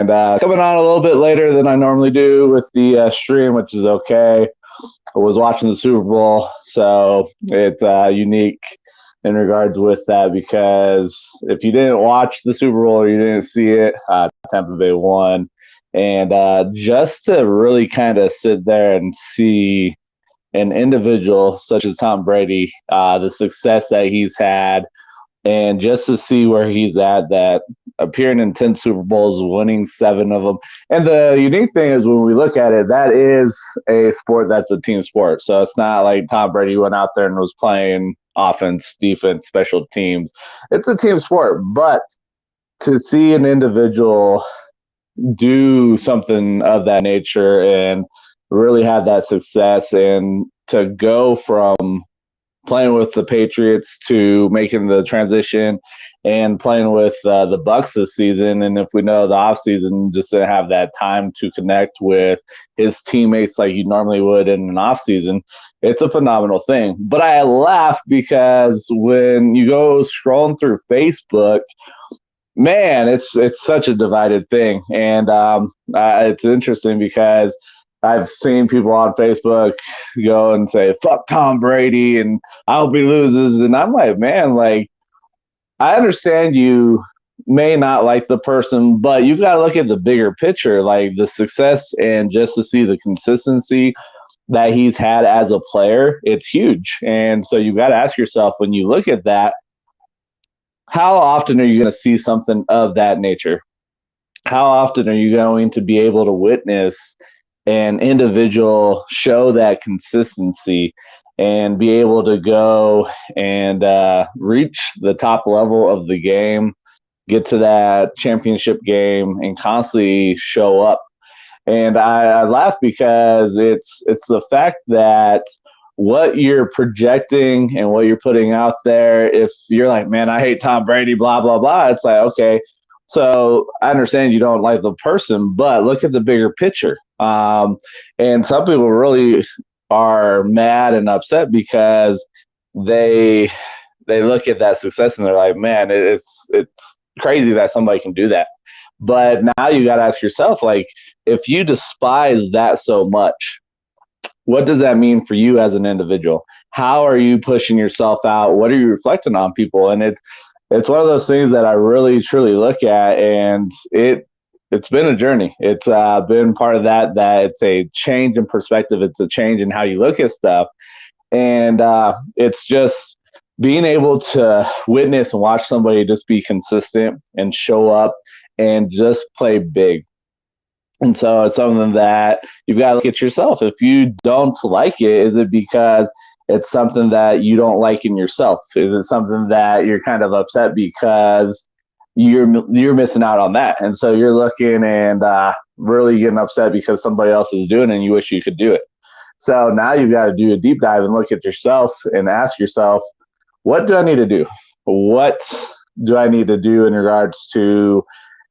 coming on a little bit later than I normally do with the stream, which is okay. I was watching the Super Bowl, so it's unique in regards with that because if you didn't watch the Super Bowl or you didn't see it, Tampa Bay won. And just to really kind of sit there and see an individual such as Tom Brady, the success that he's had, and just to see where he's at, that appearing in 10 Super Bowls, winning 7 of them. And the unique thing is when we look at it, that is a sport that's a team sport. So it's not like Tom Brady went out there and was playing offense, defense, special teams. It's a team sport. But to see an individual do something of that nature and really have that success, and to go from playing with the Patriots to making the transition and playing with the Bucks this season. And if we know the offseason, just to have that time to connect with his teammates like you normally would in an offseason, it's a phenomenal thing. But I laugh because when you go scrolling through Facebook, man, it's such a divided thing. And it's interesting because I've seen people on Facebook go and say, fuck Tom Brady and I hope he loses. And I'm like, man, like, I understand you may not like the person, but you've got to look at the bigger picture, like the success, and just to see the consistency that he's had as a player, it's huge. And so you've got to ask yourself, when you look at that, how often are you going to see something of that nature? How often are you going to be able to witness an individual show that consistency and be able to go and reach the top level of the game, get to that championship game, and constantly show up? And I laugh because it's the fact that what you're projecting and what you're putting out there, if you're like, man, I hate Tom Brady, blah, blah, blah, it's like, okay, so I understand you don't like the person, but look at the bigger picture. And some people really are mad and upset because they look at that success and they're like, man, it's crazy that somebody can do that. But now you got to ask yourself, like, if you despise that so much, what does that mean for you as an individual? How are you pushing yourself out? What are you reflecting on people? And it's one of those things that I really truly look at, and it's been a journey. It's been part of that it's a change in perspective. It's a change in how you look at stuff, and it's just being able to witness and watch somebody just be consistent and show up and just play big. And so it's something that you've got to look at yourself. If you don't like it, is it because it's something that you don't like in yourself? Is it something that you're kind of upset because you're missing out on that? And so you're looking and really getting upset because somebody else is doing it and you wish you could do it. So now you've got to do a deep dive and look at yourself and ask yourself, what do I need to do? What do I need to do in regards to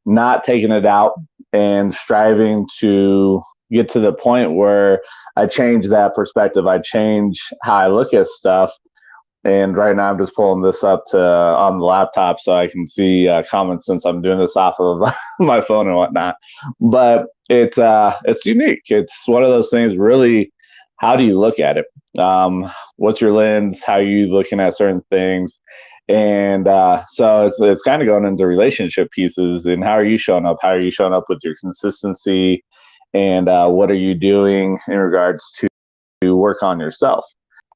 not taking it out and striving to get to the point where I change that perspective. I change how I look at stuff. And right now I'm just pulling this up on the laptop so I can see comments, since I'm doing this off of my phone and whatnot. But it's unique. It's one of those things, really, how do you look at it? What's your lens? How are you looking at certain things? And so it's kind of going into relationship pieces, and how are you showing up? How are you showing up with your consistency? And what are you doing in regards to work on yourself?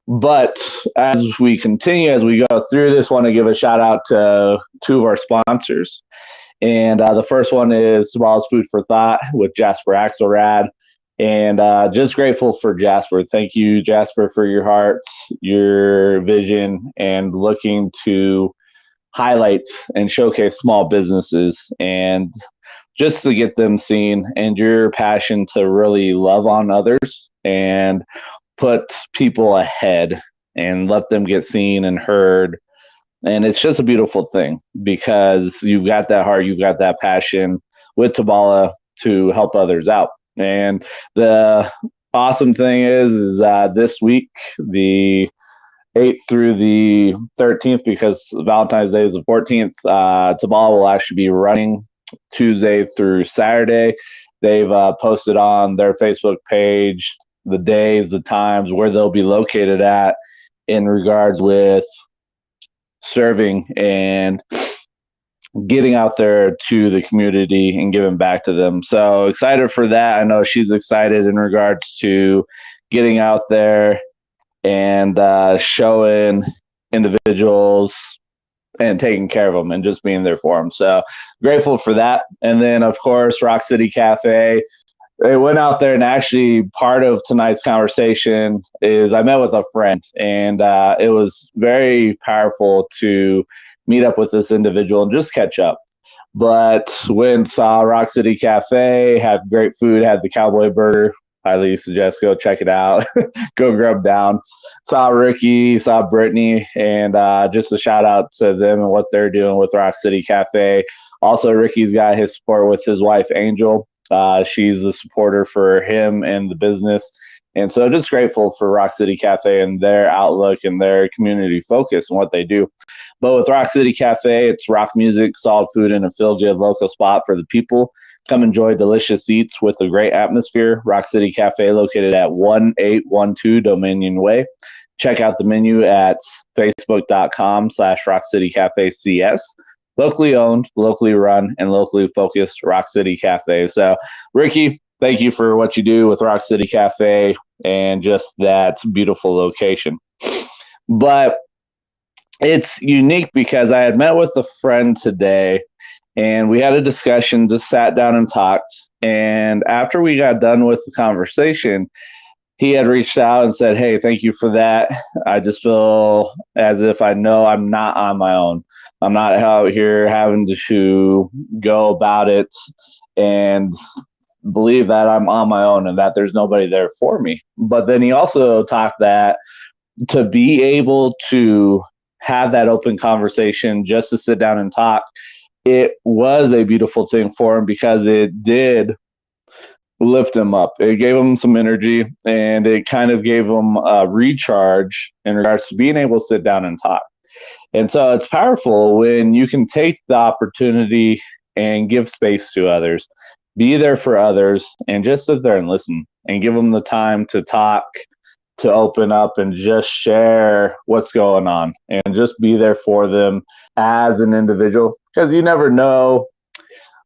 But as we continue, as we go through this, I want to give a shout out to 2 of our sponsors. And the first one is Tomorrow's Food for Thought with Jasper Axelrad. And just grateful for Jasper. Thank you, Jasper, for your heart, your vision, and looking to highlight and showcase small businesses and just to get them seen, and your passion to really love on others and put people ahead and let them get seen and heard. And it's just a beautiful thing because you've got that heart, you've got that passion with Tabala to help others out. And the awesome thing is this week, the 8th through the 13th, because Valentine's Day is the 14th, Tabala will actually be running Tuesday through Saturday. They've posted on their Facebook page the days, the times, where they'll be located at in regards with serving and getting out there to the community and giving back to them. So excited for that. I know she's excited in regards to getting out there and showing individuals and taking care of them and just being there for them. So grateful for that. And then, of course, Rock City Cafe. I went out there, and actually part of tonight's conversation is I met with a friend, and it was very powerful to meet up with this individual and just catch up. But when saw Rock City Cafe, had great food, had the Cowboy Burger. Highly suggest go check it out. Go grub down. Saw Ricky, saw Brittany, and just a shout out to them and what they're doing with Rock City Cafe. Also, Ricky's got his support with his wife, Angel. She's the supporter for him and the business. And so just grateful for Rock City Cafe and their outlook and their community focus and what they do. But with Rock City Cafe, it's rock music, solid food, and a feel-good local spot for the people. Come enjoy delicious eats with a great atmosphere. Rock City Cafe located at 1812 Dominion Way. Check out the menu at facebook.com/Rock City Cafe CS. Locally owned, locally run, and locally focused Rock City Cafe. So, Ricky, thank you for what you do with Rock City Cafe and just that beautiful location. But it's unique because I had met with a friend today, and we had a discussion, just sat down and talked. And after we got done with the conversation, he had reached out and said, "Hey, thank you for that. I just feel as if I know I'm not on my own. I'm not out here having to go about it and believe that I'm on my own and that there's nobody there for me." But then he also talked that to be able to have that open conversation, just to sit down and talk, it was a beautiful thing for him because it did lift him up. It gave him some energy, and it kind of gave him a recharge in regards to being able to sit down and talk. And so it's powerful when you can take the opportunity and give space to others, be there for others, and just sit there and listen and give them the time to talk, to open up and just share what's going on and just be there for them as an individual, because you never know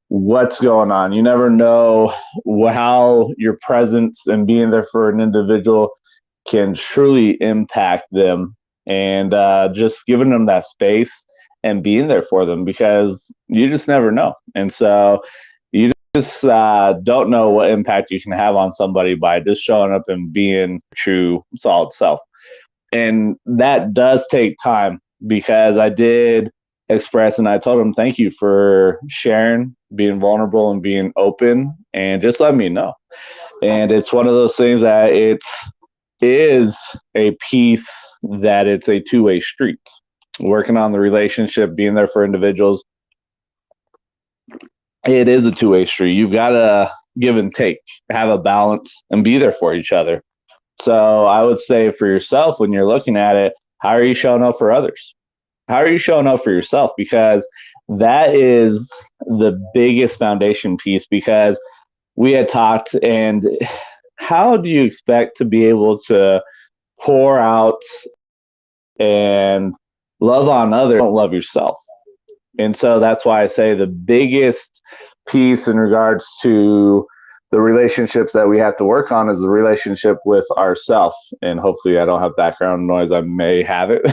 what's going on. You never know how your presence and being there for an individual can truly impact them, and just giving them that space and being there for them, because you just never know. And so you just don't know what impact you can have on somebody by just showing up and being true, solid self. And that does take time, because I did express and I told him, thank you for sharing, being vulnerable and being open, and just let me know. And it's one of those things that is a piece that it's a two-way street. Working on the relationship, being there for individuals, it is a two-way street. You've got to give and take, have a balance, and be there for each other. So I would say for yourself, when you're looking at it, how are you showing up for others? How are you showing up for yourself? Because that is the biggest foundation piece, because we had talked, and how do you expect to be able to pour out and love on others, don't love yourself? And so that's why I say the biggest piece in regards to the relationships that we have to work on is the relationship with ourselves. And hopefully I don't have background noise. I may have it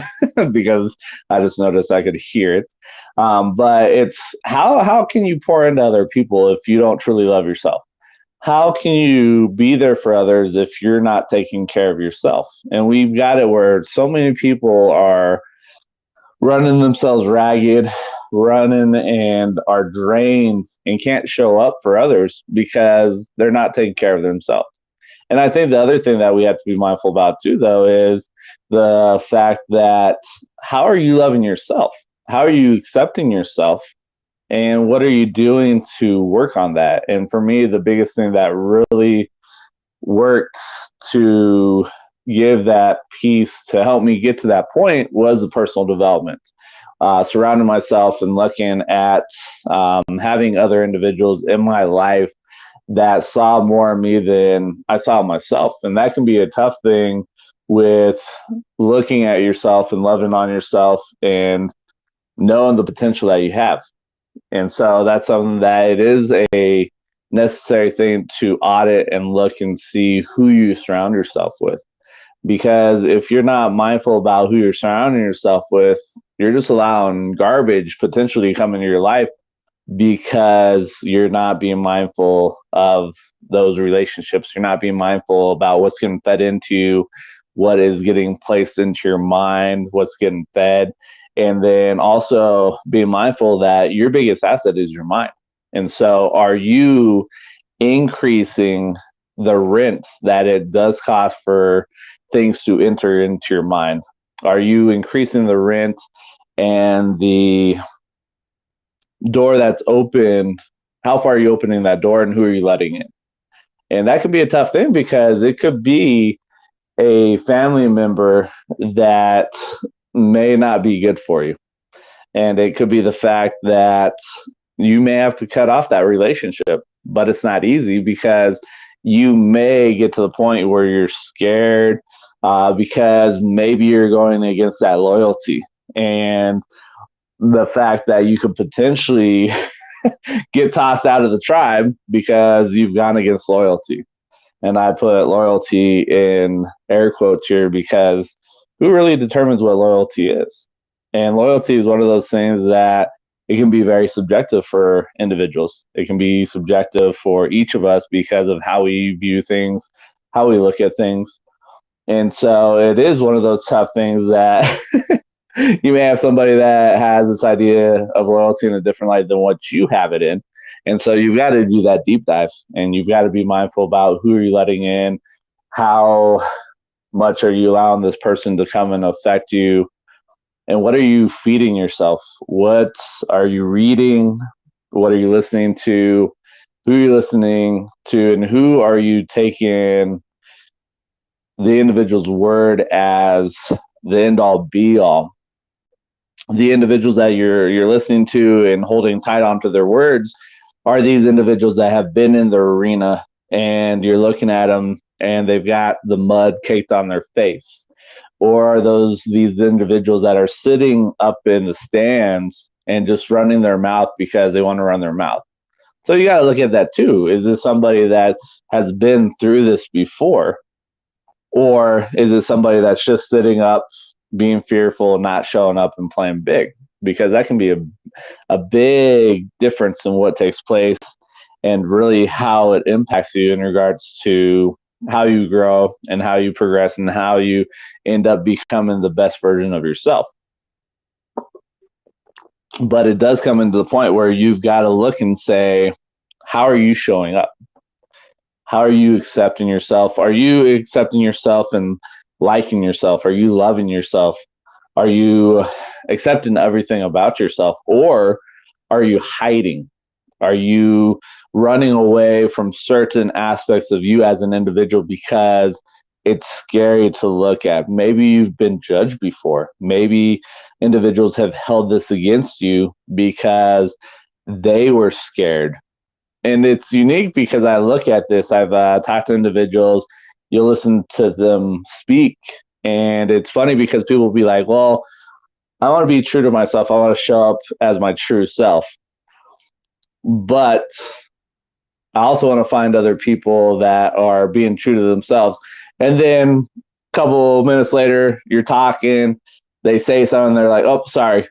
because I just noticed I could hear it. But it's how can you pour into other people if you don't truly love yourself? How can you be there for others if you're not taking care of yourself? And we've got it where so many people are running themselves ragged, running and are drained and can't show up for others because they're not taking care of themselves. And I think the other thing that we have to be mindful about too, though, is the fact that how are you loving yourself? How are you accepting yourself? And what are you doing to work on that? And for me, the biggest thing that really worked to give that piece to help me get to that point was the personal development, surrounding myself and looking at having other individuals in my life that saw more of me than I saw myself. And that can be a tough thing with looking at yourself and loving on yourself and knowing the potential that you have. And so that's something that it is a necessary thing to audit and look and see who you surround yourself with. Because if you're not mindful about who you're surrounding yourself with, you're just allowing garbage potentially to come into your life because you're not being mindful of those relationships. You're not being mindful about what's getting fed into you, what is getting placed into your mind, what's getting fed. And then also being mindful that your biggest asset is your mind. And so are you increasing the rent that it does cost for things to enter into your mind? Are you increasing the rent and the door that's opened? How far are you opening that door and who are you letting in? And that could be a tough thing because it could be a family member that may not be good for you. And it could be the fact that you may have to cut off that relationship, but it's not easy because you may get to the point where you're scared because maybe you're going against that loyalty and the fact that you could potentially get tossed out of the tribe because you've gone against loyalty. And I put loyalty in air quotes here because who really determines what loyalty is? And loyalty is one of those things that it can be very subjective for individuals. It can be subjective for each of us because of how we view things, how we look at things. And so it is one of those tough things that you may have somebody that has this idea of loyalty in a different light than what you have it in. And so you've got to do that deep dive and you've got to be mindful about who are you letting in, how much are you allowing this person to come and affect you, and what are you feeding yourself? What are you reading? What are you listening to? Who are you listening to? And who are you taking the individual's word as the end all be all? The individuals that you're listening to and holding tight onto their words are these individuals that have been in the arena and you're looking at them and they've got the mud caked on their face? Or are these individuals that are sitting up in the stands and just running their mouth because they want to run their mouth? So you got to look at that too. Is this somebody that has been through this before? Or is it somebody that's just sitting up, being fearful, not showing up and playing big? Because that can be a big difference in what takes place and really how it impacts you in regards to how you grow and how you progress and how you end up becoming the best version of yourself. But it does come into the point where you've got to look and say, how are you showing up? How are you accepting yourself? Are you accepting yourself and liking yourself? Are you loving yourself? Are you accepting everything about yourself? Or are you hiding? Are you running away from certain aspects of you as an individual because it's scary to look at? Maybe you've been judged before. Maybe individuals have held this against you because they were scared. And it's unique because I look at this. I've talked to individuals. You'll listen to them speak. And it's funny because people will be like, well, I want to be true to myself. I want to show up as my true self. But I also want to find other people that are being true to themselves. And then a couple minutes later, you're talking, they say something, they're like, oh, sorry.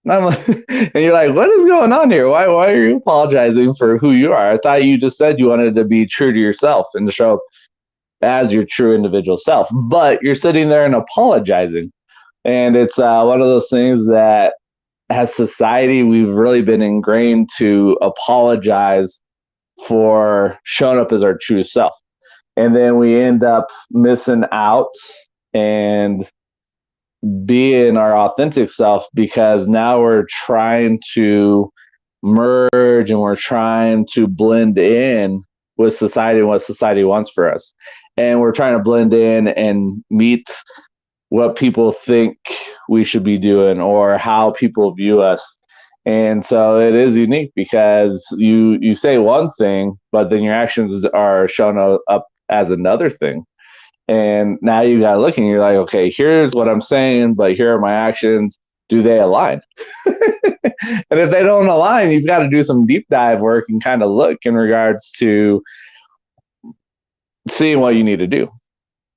And I'm like, and you're like, what is going on here? Why are you apologizing for who you are? I thought you just said you wanted to be true to yourself and to show up as your true individual self. But you're sitting there and apologizing. And it's one of those things that as society, we've really been ingrained to apologize for showing up as our true self. And then we end up missing out and being our authentic self because now we're trying to merge and we're trying to blend in with society and what society wants for us. And we're trying to blend in and meet what people think we should be doing or how people view us. And so it is unique because you say one thing, but then your actions are shown up as another thing. And now you got to look and you're like, okay, here's what I'm saying, but here are my actions. Do they align? And if they don't align, you've got to do some deep dive work and kind of look in regards to seeing what you need to do.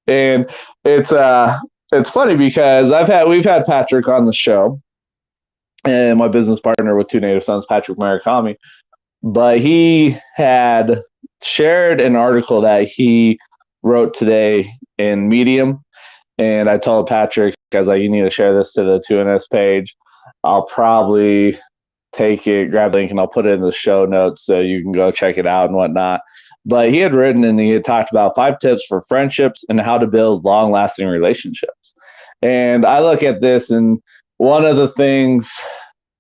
And it's funny because we've had Patrick on the show, and my business partner with Two Native Sons, Patrick Murakami, but he had shared an article that he wrote today in Medium, and I told Patrick, I was like, you need to share this to the 2NS page. I'll probably take it, grab the link, and I'll put it in the show notes so you can go check it out and whatnot. But he had written and he had talked about 5 tips for friendships and how to build long-lasting relationships. And I look at this, and one of the things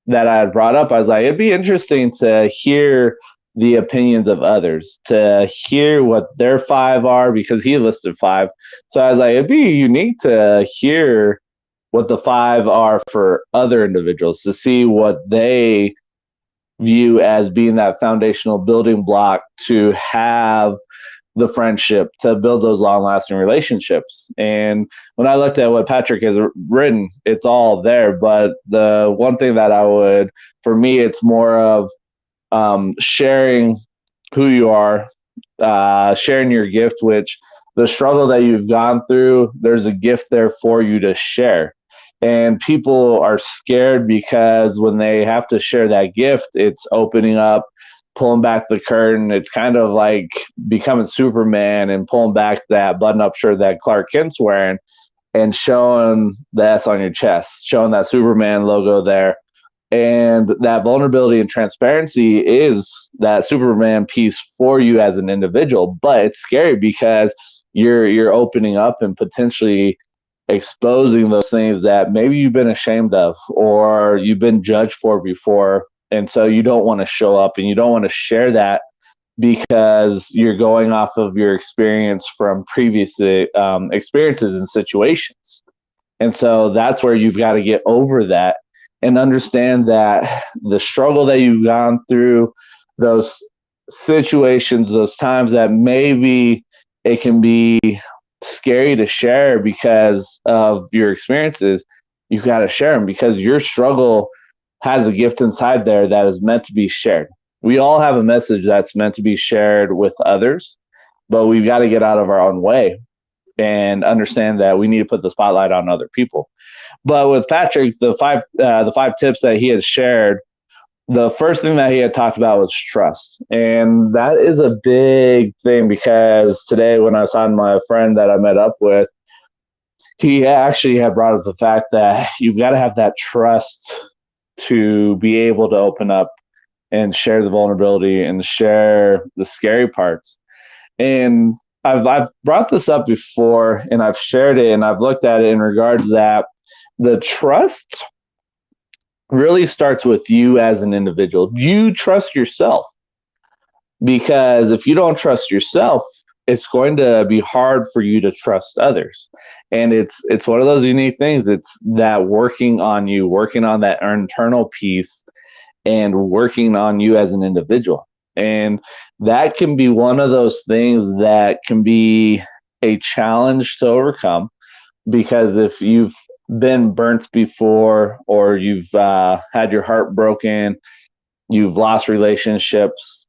that I had brought up, I was like, it'd be interesting to hear the opinions of others, to hear what their 5 are, because he listed 5. So I was like, it'd be unique to hear what the 5 are for other individuals, to see what they view as being that foundational building block to have the friendship, to build those long lasting relationships. And when I looked at what Patrick has written, it's all there. But the one thing that for me, it's more of sharing who you are, sharing your gift, which the struggle that you've gone through, there's a gift there for you to share. And people are scared because when they have to share that gift, it's opening up, pulling back the curtain. It's kind of like becoming Superman and pulling back that button-up shirt that Clark Kent's wearing and showing the S on your chest, showing that Superman logo there. And that vulnerability and transparency is that Superman piece for you as an individual. But it's scary because you're opening up and potentially exposing those things that maybe you've been ashamed of or you've been judged for before. And so you don't want to show up and you don't want to share that because you're going off of your experience from previous experiences and situations. And so that's where you've got to get over that and understand that the struggle that you've gone through, those situations, those times that maybe it can be scary to share because of your experiences, you've got to share them because your struggle has a gift inside there that is meant to be shared. We all have a message that's meant to be shared with others, but we've got to get out of our own way and understand that we need to put the spotlight on other people. But with Patrick, the five tips that he has shared, the first thing that he had talked about was trust. And that is a big thing because today when I was talking to my friend that I met up with, he actually had brought up the fact that you've got to have that trust to be able to open up and share the vulnerability and share the scary parts. And I've brought this up before and I've shared it and I've looked at it in regards that the trust really starts with you as an individual. You trust yourself, because if you don't trust yourself, it's going to be hard for you to trust others. And it's one of those unique things. It's that working on you, working on that internal piece and working on you as an individual. And that can be one of those things that can be a challenge to overcome, because if you've been burnt before or you've had your heart broken, you've lost relationships,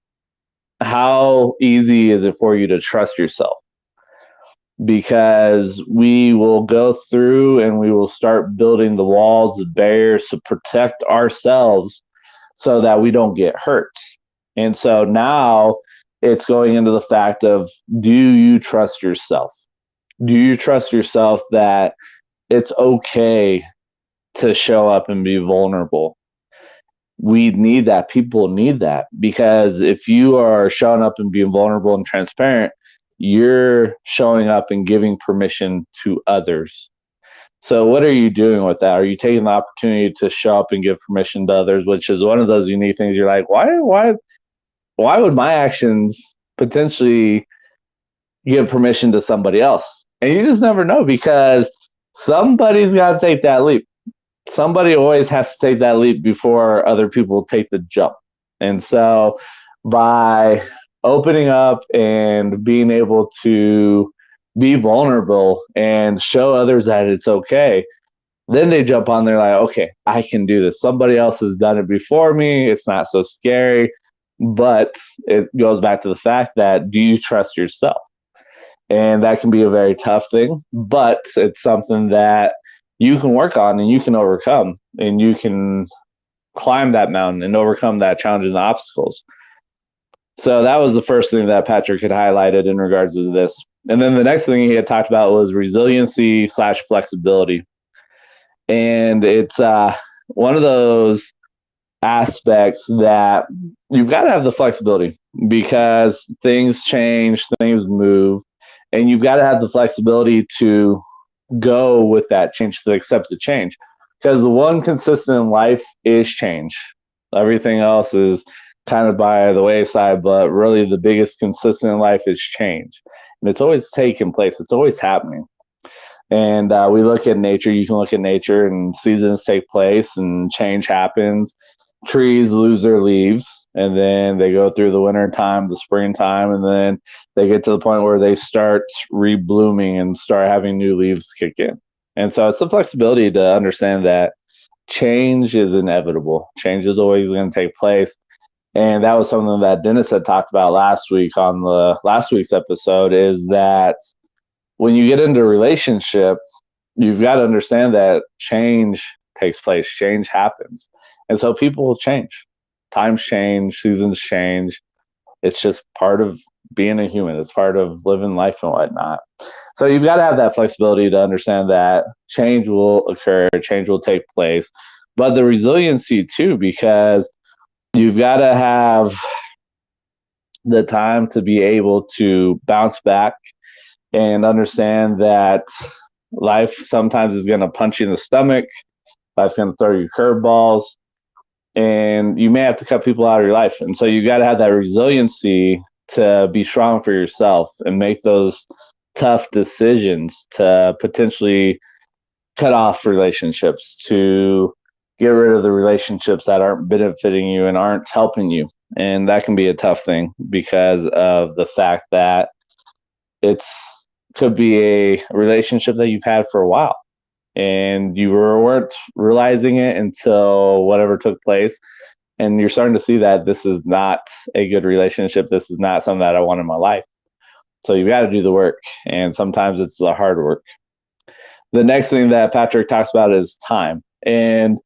how easy is it for you to trust yourself? Because we will go through and we will start building the walls, the barriers to protect ourselves so that we don't get hurt. And so now it's going into the fact of, do you trust yourself? Do you trust yourself that it's okay to show up and be vulnerable? We need that. People need that, because if you are showing up and being vulnerable and transparent, you're showing up and giving permission to others. So what are you doing with that? Are you taking the opportunity to show up and give permission to others, which is one of those unique things? You're like, why would my actions potentially give permission to somebody else? And you just never know, because somebody's got to take that leap. Somebody always has to take that leap before other people take the jump. And so by opening up and being able to be vulnerable and show others that it's okay, then they jump on there like, okay, I can do this. Somebody else has done it before me. It's not so scary. But it goes back to the fact that, do you trust yourself? And that can be a very tough thing, but it's something that you can work on and you can overcome, and you can climb that mountain and overcome that challenge and the obstacles. So that was the first thing that Patrick had highlighted in regards to this. And then the next thing he had talked about was resiliency / flexibility. And it's one of those aspects that you've got to have the flexibility, because things change, things move, and you've got to have the flexibility to go with that change, to accept the change. Because the one consistent in life is change. Everything else is kind of by the wayside, but really the biggest consistent in life is change. And it's always taking place, it's always happening. And we look at nature, you can look at nature, and seasons take place and change happens. Trees lose their leaves, and then they go through the winter time, the springtime, and then they get to the point where they start reblooming and start having new leaves kick in. And so it's the flexibility to understand that change is inevitable. Change is always going to take place. And that was something that Dennis had talked about last week on the last week's episode, is that when you get into a relationship, you've got to understand that change takes place, change happens. And so people will change. Times change, seasons change. It's just part of being a human. It's part of living life and whatnot. So you've got to have that flexibility to understand that change will occur, change will take place, but the resiliency too, because you've got to have the time to be able to bounce back and understand that life sometimes is going to punch you in the stomach. Life's going to throw you curveballs, and you may have to cut people out of your life. And so you got to have that resiliency to be strong for yourself and make those tough decisions to potentially cut off relationships, to get rid of the relationships that aren't benefiting you and aren't helping you. And that can be a tough thing because of the fact that it's could be a relationship that you've had for a while and you weren't realizing it until whatever took place. And you're starting to see that this is not a good relationship. This is not something that I want in my life. So you've got to do the work. And sometimes it's the hard work. The next thing that Patrick talks about is time. And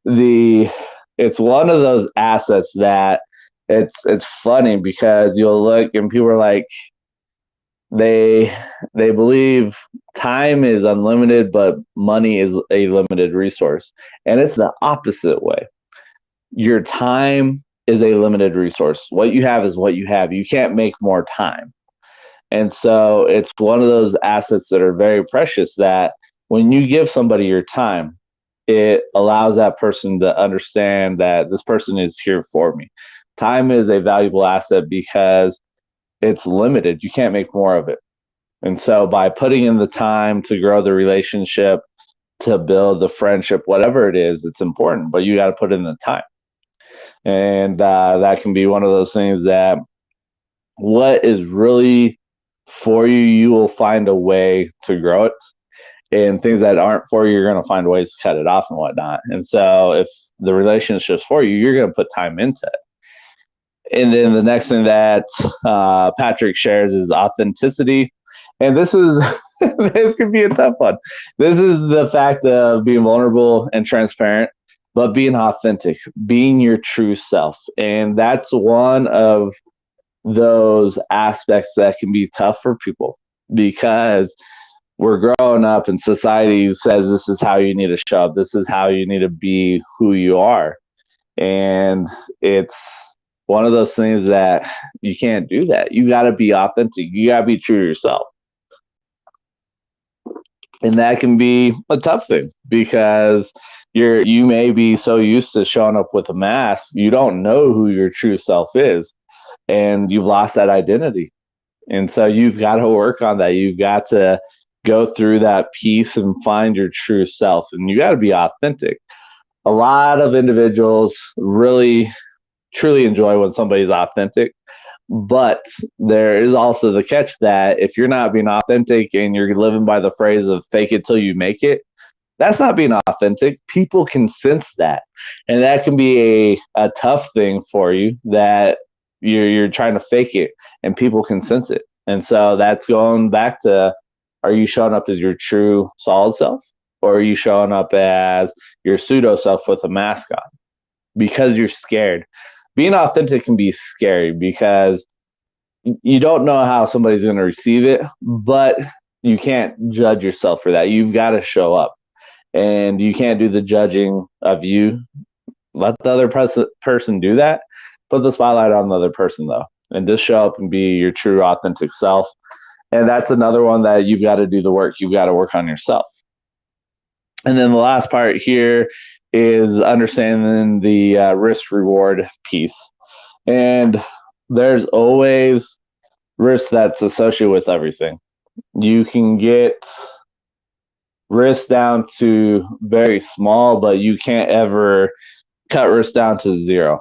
it's one of those assets that it's funny because you'll look and people are like, they believe time is unlimited, but money is a limited resource. And it's the opposite way. Your time is a limited resource. What you have is what you have. You can't make more time. And so it's one of those assets that are very precious, that when you give somebody your time, it allows that person to understand that this person is here for me. Time is a valuable asset because it's limited. You can't make more of it. And so by putting in the time to grow the relationship, to build the friendship, whatever it is, it's important, but you got to put in the time. And that can be one of those things that what is really for you, you will find a way to grow it. And things that aren't for you, you're going to find ways to cut it off and whatnot. And so if the relationship's for you, you're going to put time into it. And then the next thing that Patrick shares is authenticity. And this is this could be a tough one. This is the fact of being vulnerable and transparent, but being authentic, being your true self. And that's one of those aspects that can be tough for people because we're growing up and society says this is how you need to show up. This is how you need to be who you are. And it's one of those things that you can't do that. You got to be authentic. You got to be true to yourself. And that can be a tough thing because you may be so used to showing up with a mask, you don't know who your true self is, and you've lost that identity. And so you've got to work on that. You've got to go through that piece and find your true self. And you got to be authentic. A lot of individuals really truly enjoy when somebody's authentic. But there is also the catch that if you're not being authentic and you're living by the phrase of fake it till you make it, that's not being authentic. People can sense that. And that can be a tough thing for you that you're trying to fake it and people can sense it. And so that's going back to, are you showing up as your true solid self? Or are you showing up as your pseudo self with a mask on? Because you're scared. Being authentic can be scary because you don't know how somebody's going to receive it, but you can't judge yourself for that. You've got to show up, and you can't do the judging of you. Let the other person do that. Put the spotlight on the other person, though, and just show up and be your true, authentic self. And that's another one that you've got to do the work. You've got to work on yourself. And then the last part here is understanding the risk reward piece. And there's always risk that's associated with everything. You can get risk down to very small, but you can't ever cut risk down to zero.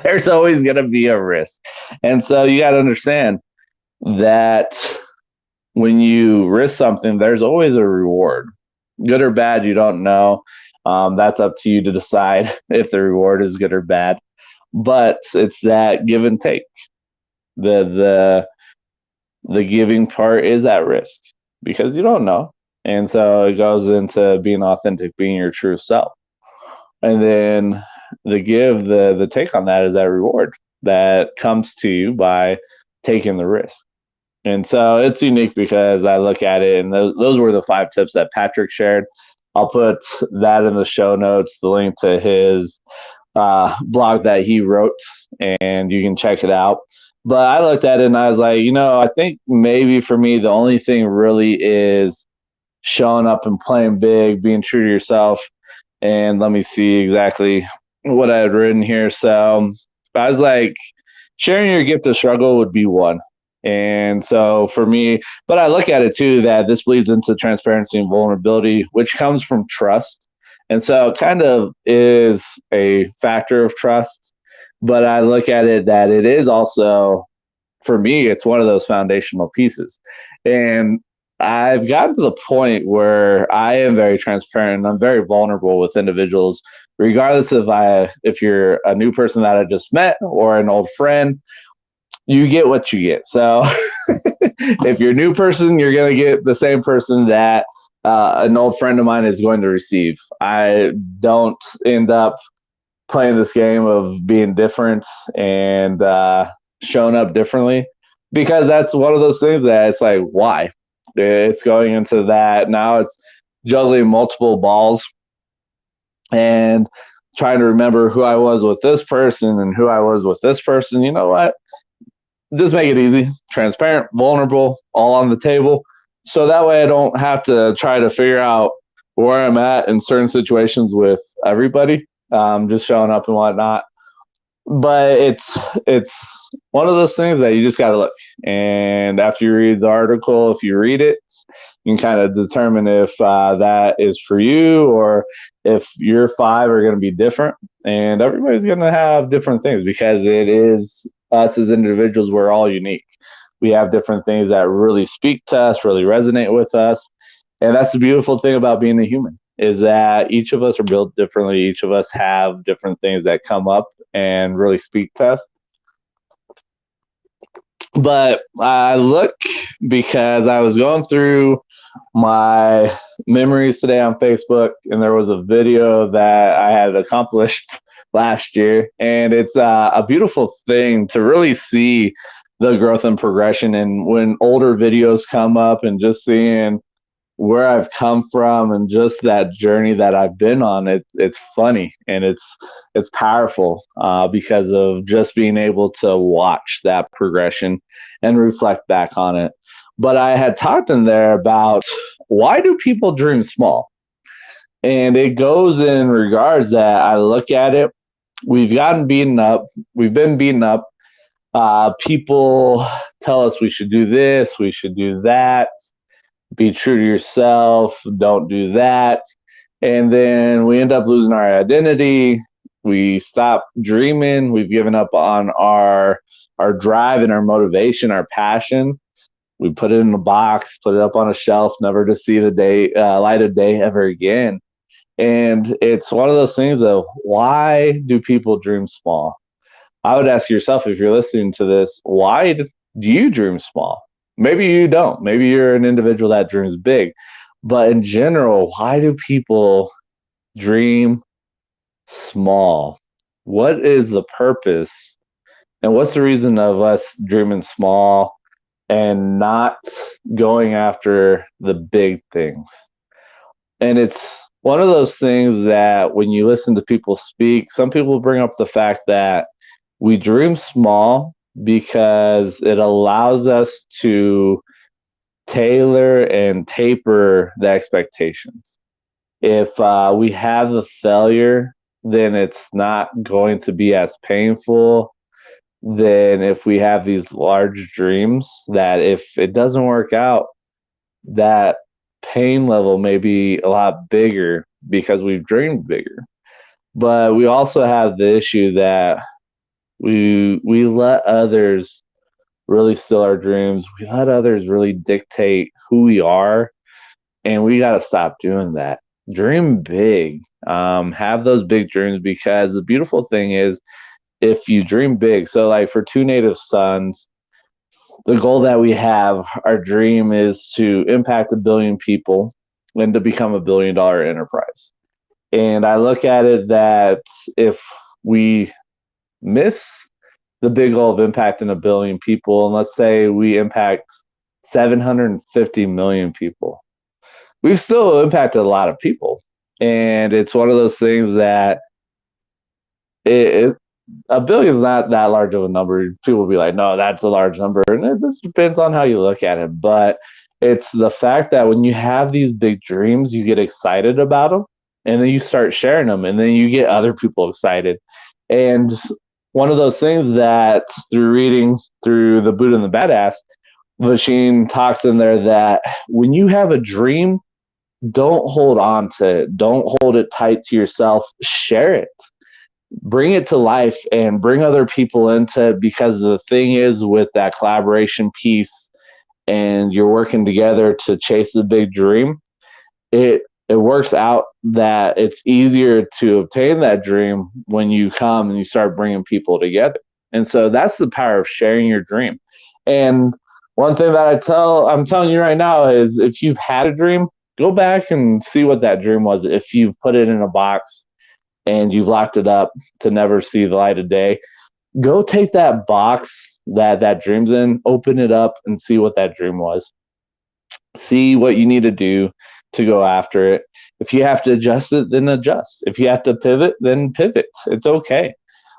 There's always going to be a risk. And so you got to understand that when you risk something, there's always a reward. Good or bad, you don't know. That's up to you to decide if the reward is good or bad. But it's that give and take. The giving part is at risk because you don't know. And so it goes into being authentic, being your true self. And then the take on that is that reward that comes to you by taking the risk. And so it's unique because I look at it, and those were the 5 tips that Patrick shared. I'll put that in the show notes, the link to his blog that he wrote, and you can check it out. But I looked at it and I was like, I think maybe for me, the only thing really is showing up and playing big, being true to yourself. And let me see exactly what I had written here. So I was like, sharing your gift of struggle would be one. And so for me, but I look at it too, that this bleeds into transparency and vulnerability, which comes from trust. And so it kind of is a factor of trust. But I look at it that it is also, for me, it's one of those foundational pieces. And I've gotten to the point where I am very transparent and I'm very vulnerable with individuals, regardless if you're a new person that I just met or an old friend. You get what you get. So if you're a new person, you're going to get the same person that an old friend of mine is going to receive. I don't end up playing this game of being different and showing up differently, because that's one of those things that it's like, why? It's going into that. Now it's juggling multiple balls and trying to remember who I was with this person and who I was with this person. You know what? Just make it easy, transparent, vulnerable, all on the table. So that way I don't have to try to figure out where I'm at in certain situations with everybody, just showing up and whatnot. But it's one of those things that you just got to look. And after you read the article, if you read it, you can kind of determine if that is for you or if your 5 are going to be different. And everybody's going to have different things because it is us as individuals, we're all unique. We have different things that really speak to us, really resonate with us. And that's the beautiful thing about being a human, is that each of us are built differently. Each of us have different things that come up and really speak to us. But I look, because I was going through my memories today on Facebook, and there was a video that I had accomplished last year. And it's a beautiful thing to really see the growth and progression. And when older videos come up and just seeing where I've come from and just that journey that I've been on, it's funny and it's powerful because of just being able to watch that progression and reflect back on it. But I had talked in there about, why do people dream small? And it goes in regards that I look at it, we've gotten beaten up, we've been beaten up. People tell us we should do this, we should do that. be true to yourself, don't do that. And then we end up losing our identity. We stop dreaming. We've given up on our drive and our motivation, our passion. We put it in a box, put it up on a shelf, never to see the light of day ever again. And it's one of those things of, why do people dream small? I would ask yourself, if you're listening to this, why do you dream small? Maybe you don't. Maybe you're an individual that dreams big. But in general, why do people dream small? What is the purpose? And what's the reason of us dreaming small and not going after the big things? And it's one of those things that when you listen to people speak, some people bring up the fact that we dream small because it allows us to tailor and taper the expectations. If we have a failure, then it's not going to be as painful than if we have these large dreams, that if it doesn't work out, that pain level may be a lot bigger because we've dreamed bigger. But we also have the issue that we let others really steal our dreams. We let others really dictate who we are, and we got to stop doing that. Dream big. Have those big dreams, because the beautiful thing is, if you dream big, so like for Two Native Sons, the goal that we have, our dream is to impact 1 billion people and to become $1 billion enterprise. And I look at it that if we miss the big goal of impacting 1 billion people, and let's say we impact 750 million people, we've still impacted a lot of people. And it's one of those things that it 1 billion is not that large of a number. People will be like, no, that's a large number. And it just depends on how you look at it. But it's the fact that when you have these big dreams, you get excited about them, and then you start sharing them, and then you get other people excited. And one of those things that through reading through The Buddha and the Badass, Vashin talks in there that when you have a dream, don't hold on to it. Don't hold it tight to yourself. Share it. Bring it to life and bring other people into it, because the thing is, with that collaboration piece and you're working together to chase the big dream, it works out that it's easier to obtain that dream when you come and you start bringing people together. And so that's the power of sharing your dream. And one thing that I'm telling you right now is, if you've had a dream, go back and see what that dream was. If you've put it in a box and you've locked it up to never see the light of day, go take that box that dream's in, open it up, and see what that dream was. See what you need to do to go after it. If you have to adjust it, then adjust. If you have to pivot, then pivot. It's okay.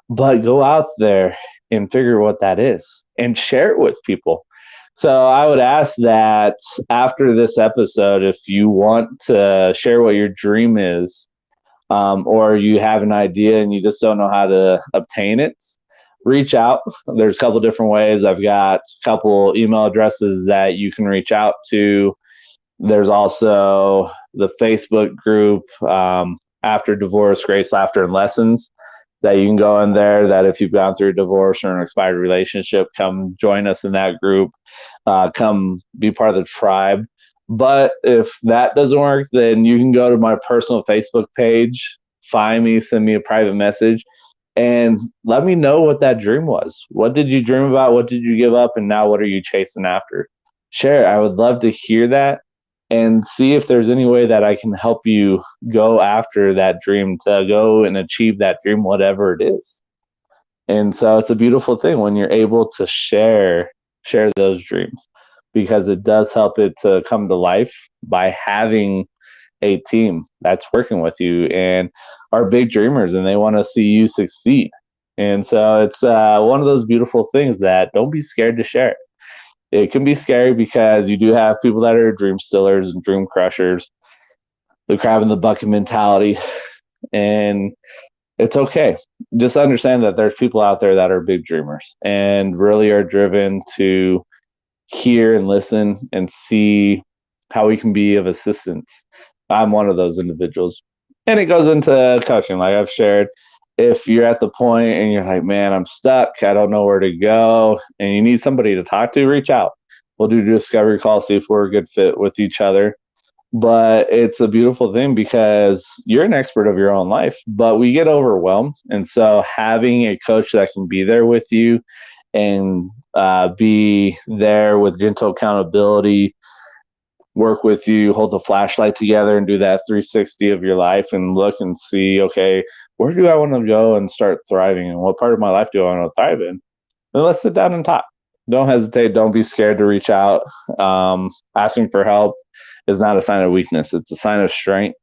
But go out there and figure what that is and share it with people. So I would ask that after this episode, if you want to share what your dream is, or you have an idea and you just don't know how to obtain it, reach out. There's a couple different ways. I've got a couple email addresses that you can reach out to. There's also the Facebook group, After Divorce, Grace, Laughter, and Lessons, that you can go in there, that if you've gone through a divorce or an expired relationship, come join us in that group. Come be part of the tribe. But if that doesn't work, then you can go to my personal Facebook page, find me, send me a private message, and let me know what that dream was. What did you dream about? What did you give up? And now what are you chasing after? Share. I would love to hear that and see if there's any way that I can help you go after that dream, to go and achieve that dream, whatever it is. And so it's a beautiful thing when you're able to share those dreams, because it does help it to come to life by having a team that's working with you and are big dreamers, and they want to see you succeed. And so it's one of those beautiful things that don't be scared to share it. It can be scary because you do have people that are dream stealers and dream crushers, the crab in the bucket mentality, and it's okay. Just understand that there's people out there that are big dreamers and really are driven to hear and listen and see how we can be of assistance. I'm one of those individuals. And it goes into coaching, like I've shared. If you're at the point and you're like, man, I'm stuck, I don't know where to go, and you need somebody to talk to, reach out. We'll do a discovery call, see if we're a good fit with each other. But it's a beautiful thing because you're an expert of your own life, but we get overwhelmed. And so having a coach that can be there with you and be there with gentle accountability, work with you, hold the flashlight together and do that 360 of your life and look and see, okay, where do I want to go and start thriving? And what part of my life do I want to thrive in? Then let's sit down and talk. Don't hesitate. Don't be scared to reach out. Asking for help is not a sign of weakness. It's a sign of strength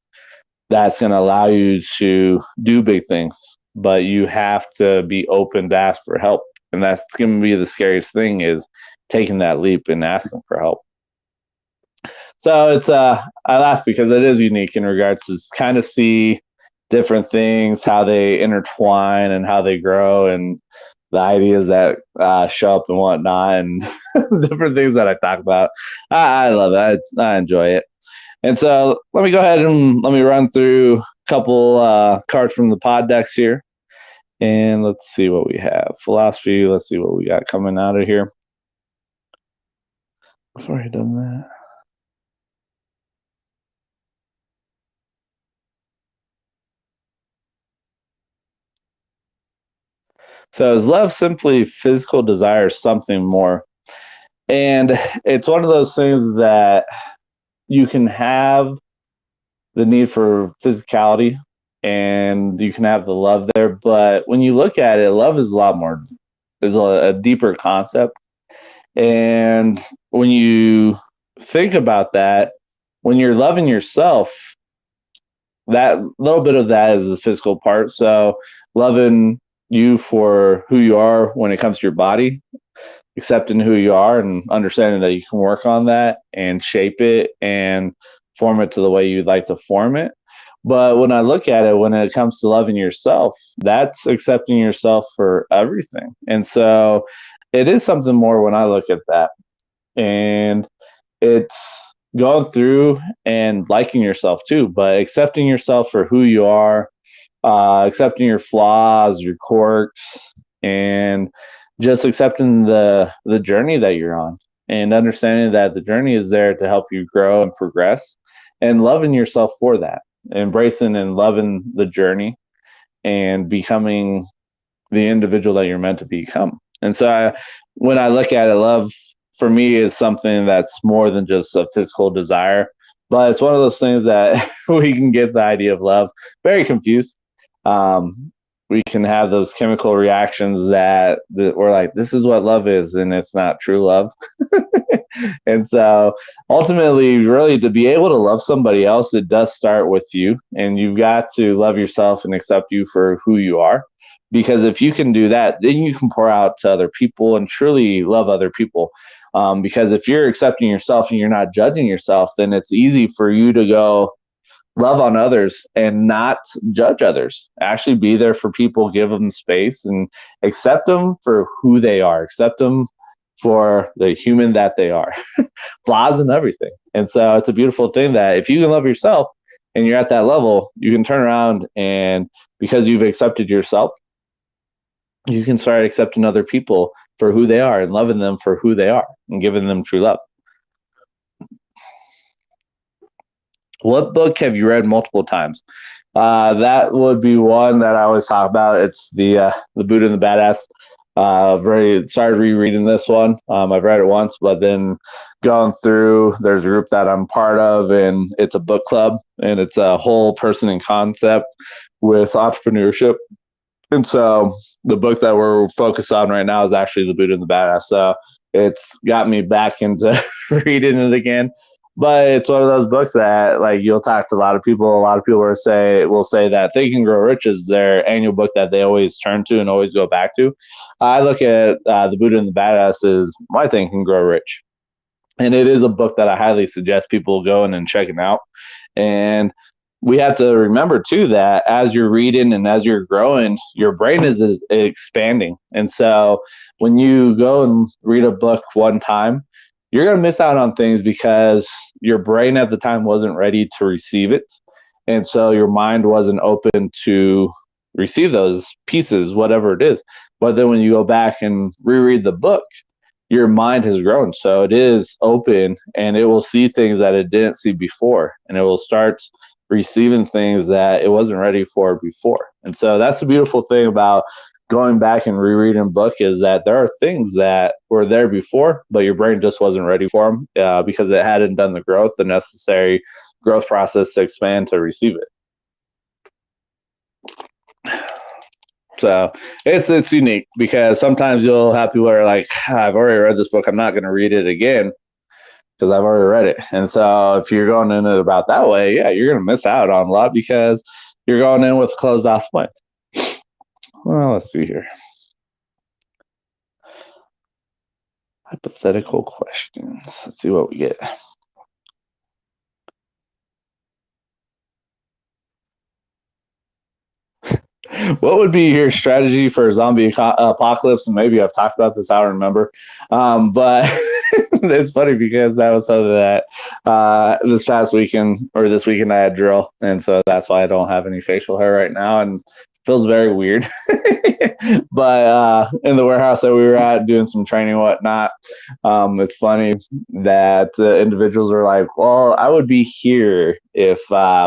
that's going to allow you to do big things, but you have to be open to ask for help. And that's going to be the scariest thing, is taking that leap and asking for help. So it's I laugh because it is unique in regards to kind of see different things, how they intertwine and how they grow, and the ideas that show up and whatnot, and different things that I talk about. I love it. I enjoy it. And so let me go ahead and let me run through a couple cards from the pod decks here. And let's see what we have. Philosophy, let's see what we got coming out of here. Before I done that. So is love simply physical desire, something more? And it's one of those things that you can have the need for physicality and you can have the love there. But when you look at it, love is a lot more, is a deeper concept. And when you think about that, when you're loving yourself, that little bit of that is the physical part. So loving you for who you are when it comes to your body, accepting who you are and understanding that you can work on that and shape it and form it to the way you'd like to form it. But when I look at it, when it comes to loving yourself, that's accepting yourself for everything. And so it is something more when I look at that. And it's going through and liking yourself too, but accepting yourself for who you are, accepting your flaws, your quirks, and just accepting the journey that you're on, and understanding that the journey is there to help you grow and progress, and loving yourself for that, embracing and loving the journey, and becoming the individual that you're meant to become. And so when I look at it, love for me is something that's more than just a physical desire, but it's one of those things that we can get the idea of love very confused. We can have those chemical reactions that we're like, this is what love is, and it's not true love. And so ultimately, really, to be able to love somebody else, it does start with you, and you've got to love yourself and accept you for who you are. Because if you can do that, then you can pour out to other people and truly love other people. Because if you're accepting yourself and you're not judging yourself, then it's easy for you to go love on others and not judge others. Actually be there for people, give them space and accept them for who they are, accept them for the human that they are, flaws and everything. And so it's a beautiful thing that if you can love yourself and you're at that level, you can turn around, and because you've accepted yourself, you can start accepting other people for who they are and loving them for who they are and giving them true love. What book have you read multiple times? That would be one that I always talk about. It's the Buddha and the Badass. Very started rereading this one. I've read it once, but then going through, there's a group that I'm part of, and it's a book club, and it's a whole person and concept with entrepreneurship. And so the book that we're focused on right now is actually the Buddha and the Badass. So it's got me back into reading it again. But it's one of those books that, like, you'll talk to a lot of people. A lot of people will say that Think and Grow Rich is their annual book that they always turn to and always go back to. I look at the Buddha and the Badass as my Think and Grow Rich, and it is a book that I highly suggest people going and checking out. And we have to remember too that as you're reading and as you're growing, your brain is expanding. And so when you go and read a book one time, you're going to miss out on things because your brain at the time wasn't ready to receive it. And so your mind wasn't open to receive those pieces, whatever it is. But then when you go back and reread the book, your mind has grown. So it is open and it will see things that it didn't see before. And it will start receiving things that it wasn't ready for before. And so that's the beautiful thing about going back and rereading a book, is that there are things that were there before, but your brain just wasn't ready for them because it hadn't done the necessary growth process to expand to receive it. So it's unique because sometimes you'll have people who are like, I've already read this book, I'm not going to read it again because I've already read it. And so if you're going in it about that way, yeah, you're going to miss out on a lot because you're going in with a closed off mind. Well, let's see here. Hypothetical questions. Let's see what we get. What would be your strategy for a zombie apocalypse? And maybe I've talked about this, I don't remember. But it's funny because that was something that this past weekend or this weekend I had drill. And so that's why I don't have any facial hair right now. And feels very weird. But in the warehouse that we were at doing some training and whatnot, it's funny that individuals are like, well, I would be here if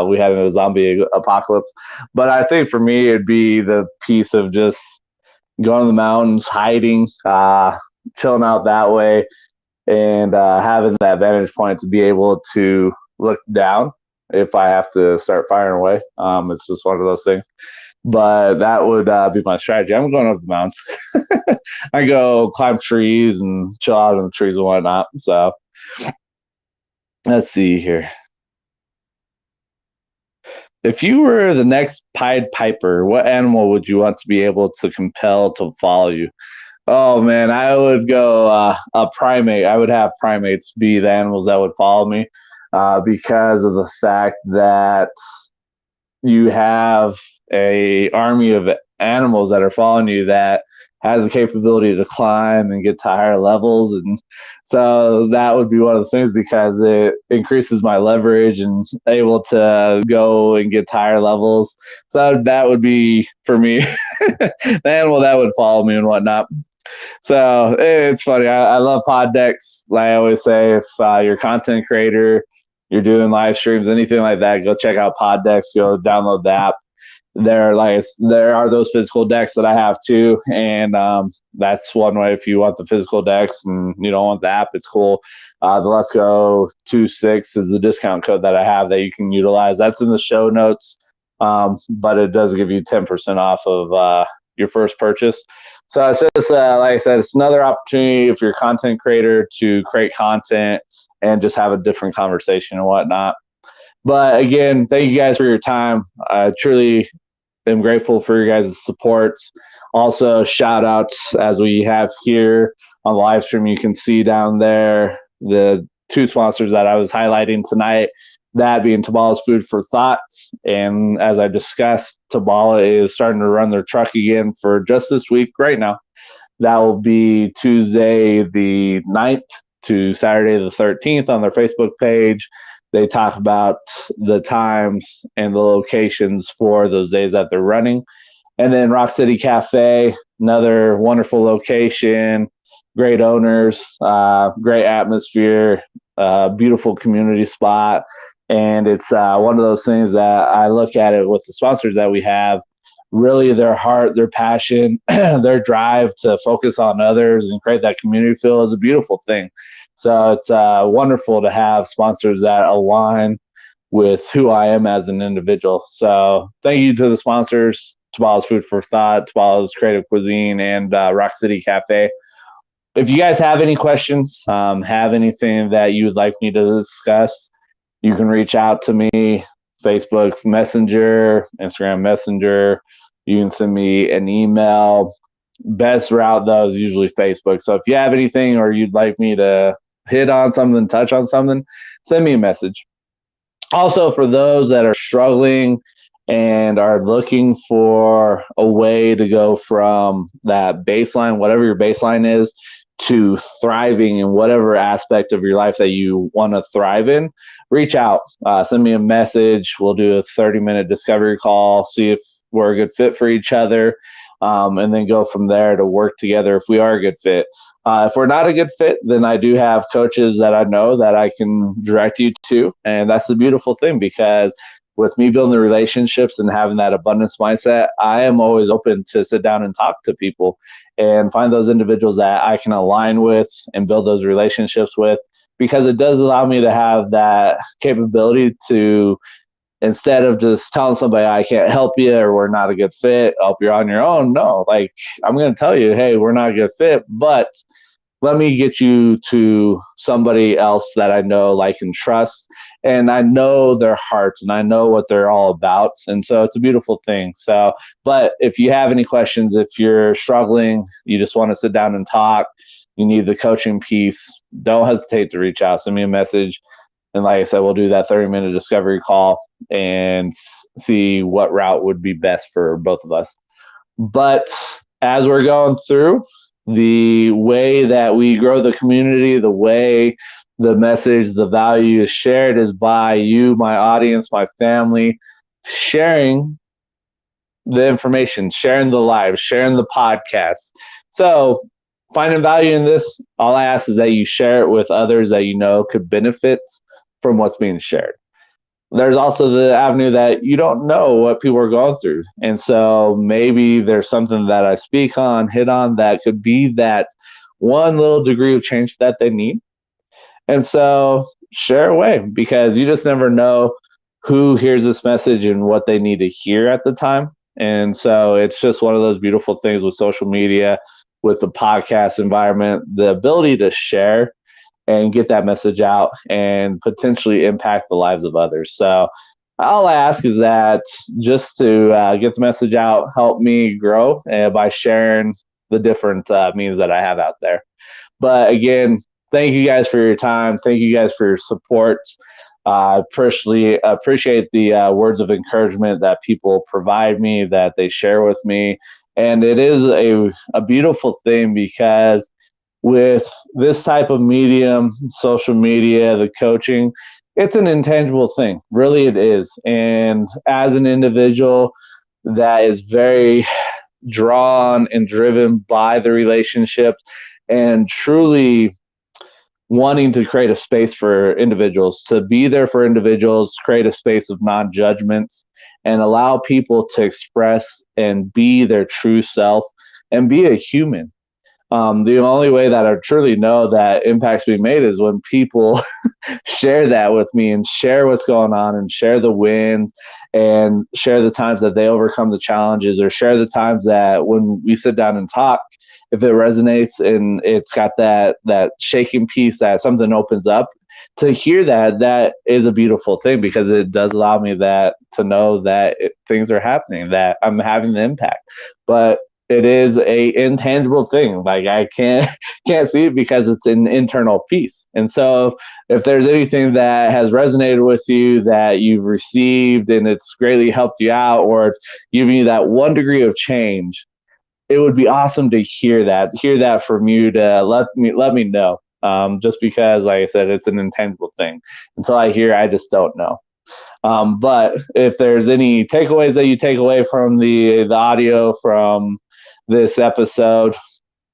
we had a zombie apocalypse. But I think for me, it'd be the piece of just going to the mountains, hiding, chilling out that way, and having that vantage point to be able to look down if I have to start firing away. It's just one of those things. But that would be my strategy. I'm going up the mountains. I go climb trees and chill out in the trees and whatnot. So let's see here. If you were the next Pied Piper, what animal would you want to be able to compel to follow you? Oh man, I would go a primate. I would have primates be the animals that would follow me because of the fact that you have a army of animals that are following you that has the capability to climb and get to higher levels. And so that would be one of the things because it increases my leverage and able to go and get to higher levels. So that would be, for me, the animal that would follow me and whatnot. So it's funny. I love pod decks. Like I always say, if you're a content creator, you're doing live streams, anything like that, go check out pod decks, go download the app. There are those physical decks that I have too, and that's one way. If you want the physical decks and you don't want the app, it's cool. The Let's Go 26 is the discount code that I have that you can utilize. That's in the show notes, but it does give you 10% off of your first purchase. So it's just like I said, it's another opportunity if you're a content creator to create content and just have a different conversation and whatnot. But again, thank you guys for your time. I truly am grateful for your guys' support. Also, shout outs as we have here on the live stream. You can see down there the two sponsors that I was highlighting tonight, that being Tabala's Food for Thought. And as I discussed, Tabala is starting to run their truck again for just this week right now. That will be Tuesday the 9th to Saturday the 13th on their Facebook page. They talk about the times and the locations for those days that they're running. And then Rock City Cafe, another wonderful location, great owners, great atmosphere, beautiful community spot. And it's one of those things that I look at it with the sponsors that we have, really their heart, their passion, their drive to focus on others and create that community feel is a beautiful thing. So it's wonderful to have sponsors that align with who I am as an individual. So thank you to the sponsors, Tabala's Food for Thought, Tabala's Creative Cuisine, and Rock City Cafe. If you guys have any questions, have anything that you would like me to discuss, you can reach out to me, Facebook Messenger, Instagram Messenger. You can send me an email. Best route, though, is usually Facebook. So if you have anything or you'd like me to hit on something, touch on something, send me a message. Also, for those that are struggling and are looking for a way to go from that baseline, whatever your baseline is, to thriving in whatever aspect of your life that you want to thrive in, reach out, send me a message. We'll do a 30-minute discovery call, see if we're a good fit for each other, and then go from there to work together if we are a good fit. If we're not a good fit, then I do have coaches that I know that I can direct you to. And that's the beautiful thing, because with me building the relationships and having that abundance mindset, I am always open to sit down and talk to people and find those individuals that I can align with and build those relationships with, because it does allow me to have that capability to, instead of just telling somebody I can't help you or we're not a good fit, I hope you're on your own. No, like, I'm going to tell you, hey, we're not a good fit, but let me get you to somebody else that I know, like, and trust. And I know their hearts and I know what they're all about. And so it's a beautiful thing. So, but if you have any questions, if you're struggling, you just want to sit down and talk, you need the coaching piece, don't hesitate to reach out, send me a message. And like I said, we'll do that 30-minute discovery call and see what route would be best for both of us. But as we're going through, the way that we grow the community, the way the message, the value is shared is by you, my audience, my family, sharing the information, sharing the live, sharing the podcast. So finding value in this, all I ask is that you share it with others that you know could benefit from what's being shared. There's also the avenue that you don't know what people are going through. And so maybe there's something that I speak on, hit on, that could be that one little degree of change that they need. And so share away, because you just never know who hears this message and what they need to hear at the time. And so it's just one of those beautiful things with social media, with the podcast environment, the ability to share and get that message out and potentially impact the lives of others. So all I ask is that just to get the message out, help me grow by sharing the different means that I have out there. But again, thank you guys for your time. Thank you guys for your support. I personally appreciate the words of encouragement that people provide me, that they share with me. And it is a beautiful thing, because with this type of medium, social media, the coaching, it's an intangible thing. Really, it is. And as an individual that is very drawn and driven by the relationships and truly wanting to create a space for individuals, to be there for individuals, create a space of non-judgment, and allow people to express and be their true self and be a human. The only way that I truly know that impact's being made is when people share that with me and share what's going on and share the wins and share the times that they overcome the challenges, or share the times that when we sit down and talk, if it resonates and it's got that shaking piece, that something opens up. To hear that is a beautiful thing, because it does allow me that to know that things are happening, that I'm having the impact. But it is a intangible thing. Like, I can't see it because it's an internal piece. And so if there's anything that has resonated with you, that you've received and it's greatly helped you out, or it's giving you that 1 degree of change, it would be awesome to hear that from you, to let me know. Just because, like I said, it's an intangible thing. Until I hear, I just don't know. But if there's any takeaways that you take away from the audio from this episode,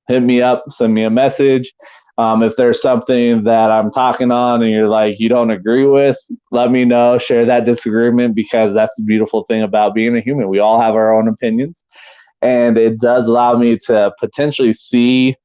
hit me up, send me a message. If there's something that I'm talking on and you're like, you don't agree with, let me know, share that disagreement, because that's the beautiful thing about being a human. We all have our own opinions, and it does allow me to potentially see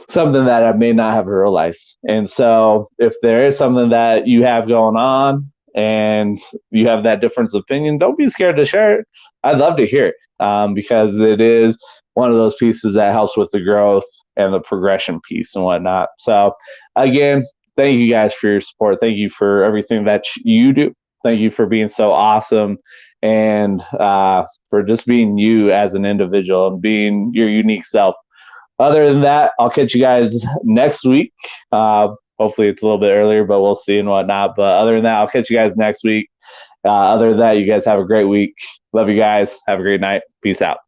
something that I may not have realized. And so if there is something that you have going on and you have that difference of opinion, don't be scared to share it. I'd love to hear it, because it is one of those pieces that helps with the growth and the progression piece and whatnot. So again, thank you guys for your support. Thank you for everything that you do. Thank you for being so awesome, and for just being you as an individual and being your unique self. Other than that, I'll catch you guys next week. Hopefully it's a little bit earlier, but we'll see and whatnot. But other than that, I'll catch you guys next week. Other than that, you guys have a great week. Love you guys. Have a great night. Peace out.